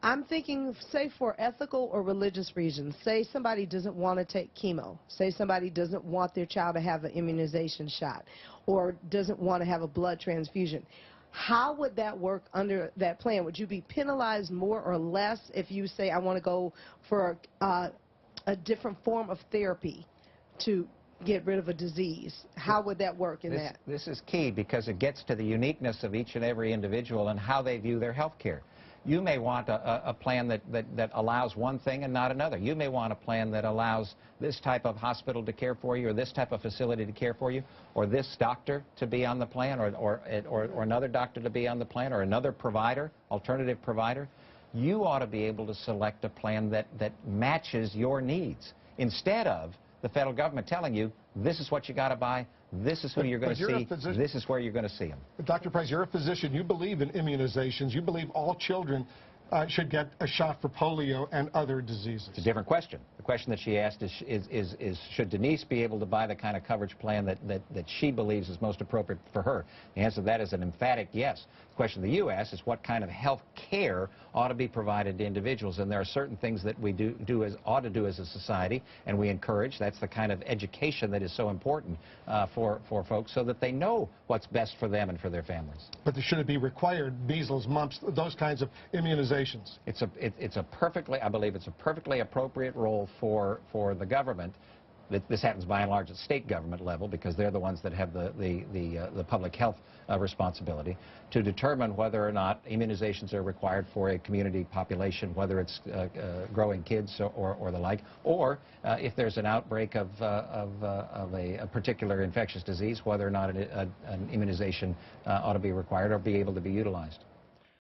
I'm thinking, say, for ethical or religious reasons. Say somebody doesn't want to take chemo. Say somebody doesn't want their child to have an immunization shot or doesn't want to have a blood transfusion. How would that work under that plan? Would you be penalized more or less if you say, I want to go for a different form of therapy to get rid of a disease? How would that work in that? This is key because it gets to the uniqueness of each and every individual and how they view their health care. You may want a plan that allows one thing and not another. You may want a plan that allows this type of hospital to care for you or this type of facility to care for you or this doctor to be on the plan or another doctor to be on the plan or another provider, alternative provider. You ought to be able to select a plan that matches your needs instead of the federal government telling you this is what you got to buy, this is who you're going to see, this is where you're going to see them. Dr. Price, you're a physician. You believe in immunizations. You believe all children should get a shot for polio and other diseases. It's a different question. The question that she asked is should Denise be able to buy the kind of coverage plan that she believes is most appropriate for her? The answer to that is an emphatic yes. The question that you asked is what kind of health care ought to be provided to individuals, and there are certain things that we ought to do as a society, and we encourage. That's the kind of education that is so important for folks so that they know what's best for them and for their families. But should it be required, measles, mumps, those kinds of immunizations? I believe it's a perfectly appropriate role for the government. This happens by and large at state government level because they're the ones that have the public health responsibility to determine whether or not immunizations are required for a community population, whether it's growing kids or the like, or if there's an outbreak of a particular infectious disease, whether or not an immunization ought to be required or be able to be utilized.